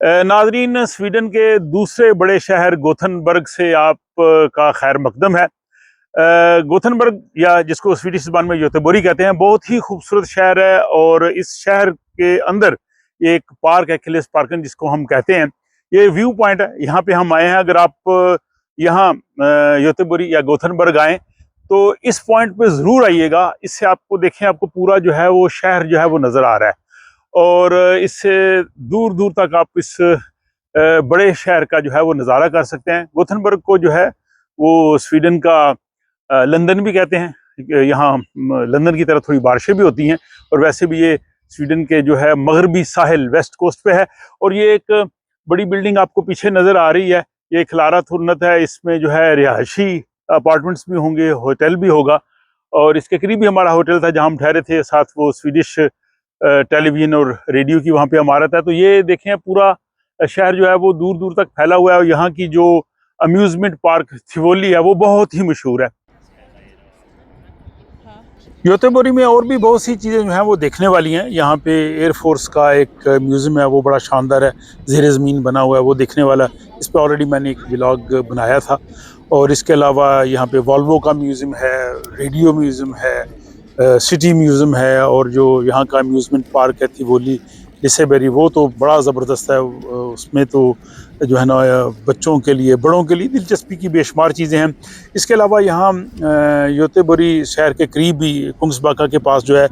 नाजरीन, स्वीडन के दूसरे बड़े शहर गोथनबर्ग से आप का खैर मकदम है। गोथनबर्ग या जिसको स्वीडिश ज़बान में योतेबोरी कहते हैं, बहुत ही खूबसूरत शहर है। और इस शहर के अंदर एक पार्क है, किलेस पार्कन जिसको हम कहते हैं। ये व्यू पॉइंट है, यहाँ पे हम आए हैं। अगर आप यहाँ योतेबोरी या गोथनबर्ग आए तो इस पॉइंट पे ज़रूर आइएगा। इससे आपको देखें, आपको पूरा जो है वो शहर जो है वो नज़र आ रहा है। और इससे दूर दूर तक आप इस बड़े शहर का जो है वो नज़ारा कर सकते हैं। गोथनबर्ग को जो है वो स्वीडन का लंदन भी कहते हैं। यहाँ लंदन की तरह थोड़ी बारिशें भी होती हैं। और वैसे भी ये स्वीडन के जो है मगरबी साहिल वेस्ट कोस्ट पे है। और ये एक बड़ी बिल्डिंग आपको पीछे नज़र आ रही है, ये खलारा थुरनत है। इसमें जो है रिहायशी अपार्टमेंट्स भी होंगे, होटल भी होगा। और इसके करीब ही हमारा होटल था जहाँ हम ठहरे थे। साथ वो स्वीडिश टेलीविजन और रेडियो की वहाँ पे इमारत है। तो ये देखें, पूरा शहर जो है वो दूर दूर तक फैला हुआ है। और यहाँ की जो अम्यूजमेंट पार्क थिवोली है वो बहुत ही मशहूर है। योतेबोरी में और भी बहुत सी चीज़ें जो हैं वो देखने वाली हैं। यहाँ पे एयरफोर्स का एक म्यूज़ियम है, वो बड़ा शानदार है, ज़ेरे ज़मीन बना हुआ है, वो देखने वाला। इस पर ऑलरेडी मैंने एक व्लॉग बनाया था। और इसके अलावा यहाँ पे वॉल्वो का म्यूज़ियम है, रेडियो म्यूज़ियम है, सिटी म्यूज़ियम है। और जो यहाँ का अम्यूज़मेंट पार्क है थिवोली लिसेबेरी, वो तो बड़ा ज़बरदस्त है। उसमें तो जो है ना बच्चों के लिए, बड़ों के लिए दिलचस्पी की बेशुमार चीज़ें हैं। इसके अलावा यहाँ योतेबोरी शहर के करीब ही कुंग्सबाका के पास जो है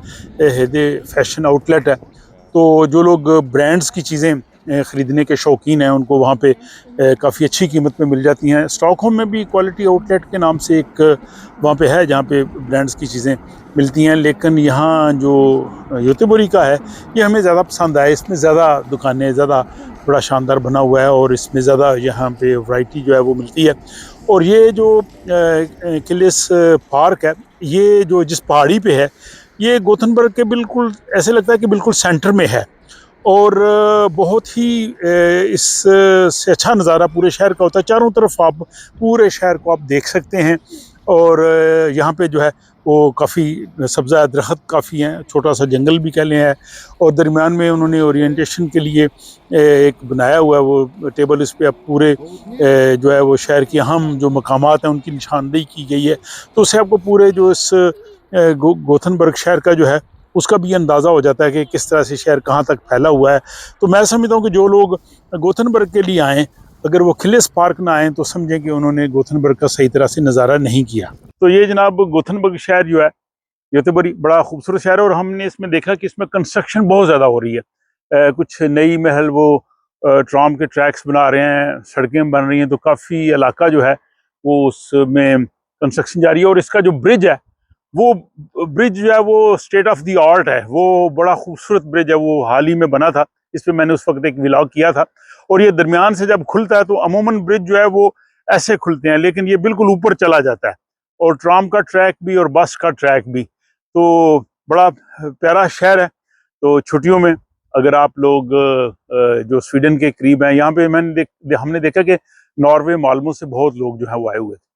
हेदे फैशन आउटलेट है। तो जो लोग ब्रांड्स की चीज़ें ख़रीदने के शौकीन हैं, उनको वहाँ पे काफ़ी अच्छी कीमत में मिल जाती हैं। स्टॉकहोम में भी क्वालिटी आउटलेट के नाम से एक वहाँ पे है, जहाँ पे ब्रांड्स की चीज़ें मिलती हैं। लेकिन यहाँ जो योतेबोरी का है, ये हमें ज़्यादा पसंद आया। इसमें ज़्यादा दुकानें, ज़्यादा बड़ा शानदार बना हुआ है। और इसमें ज़्यादा यहाँ पे वैरायटी जो है वो मिलती है। और ये जो किलेस पार्क है, ये जो जिस पहाड़ी पे है, ये गोथनबर्ग के बिल्कुल ऐसे लगता है कि बिल्कुल सेंटर में है। और बहुत ही इससे अच्छा नज़ारा पूरे शहर का होता है। चारों तरफ आप पूरे शहर को आप देख सकते हैं। और यहाँ पे जो है वो काफ़ी सब्ज़ा दरख्त काफ़ी हैं, छोटा सा जंगल भी कह लें है। और दरमियान में उन्होंने ओरिएंटेशन के लिए एक बनाया हुआ है वो टेबल। इस पर आप पूरे जो है वो शहर की अहम जो मकामात हैं उनकी निशानदेही की गई है। तो उससे आपको पूरे जो इस गोथनबर्ग शहर का जो है उसका भी अंदाज़ा हो जाता है कि किस तरह से शहर कहाँ तक फैला हुआ है। तो मैं समझता हूँ कि जो लोग गोथनबर्ग के लिए आएँ, अगर वो किलेस पार्क ना आएँ तो समझें कि उन्होंने गोथनबर्ग का सही तरह से नज़ारा नहीं किया। तो ये जनाब गोथनबर्ग शहर जो है, योतेबोरी बड़ा खूबसूरत शहर है। और हमने इसमें देखा कि इसमें कंस्ट्रक्शन बहुत ज़्यादा हो रही है। कुछ नई महल वो ट्राम के ट्रैक्स बना रहे हैं, सड़कें बन रही हैं। तो काफ़ी इलाका जो है वो उसमें कंस्ट्रक्शन जारी है। और इसका जो ब्रिज है, वो ब्रिज जो है वो स्टेट ऑफ द आर्ट है। वो बड़ा खूबसूरत ब्रिज है, वो हाल ही में बना था। इस पर मैंने उस वक्त एक व्लॉग किया था। और ये दरमियान से जब खुलता है तो अमूमन ब्रिज जो है वो ऐसे खुलते हैं, लेकिन ये बिल्कुल ऊपर चला जाता है। और ट्राम का ट्रैक भी और बस का ट्रैक भी। तो बड़ा प्यारा शहर है। तो छुट्टियों में अगर आप लोग जो स्वीडन के करीब हैं, यहाँ पे हमने देखा कि नॉर्वे, माल्मो से बहुत लोग जो है वो आए हुए थे।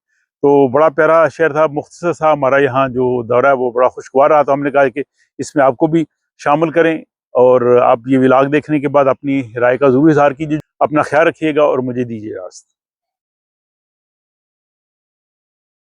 तो बड़ा प्यारा शहर था। मुख्तसर सा हमारा यहाँ जो दौरा है वो बड़ा खुशगवार रहा। तो हमने कहा कि इसमें आपको भी शामिल करें। और आप ये व्लॉग देखने के बाद अपनी राय का ज़रूर इज़हार कीजिए। अपना ख्याल रखिएगा और मुझे दीजिए इजाज़त।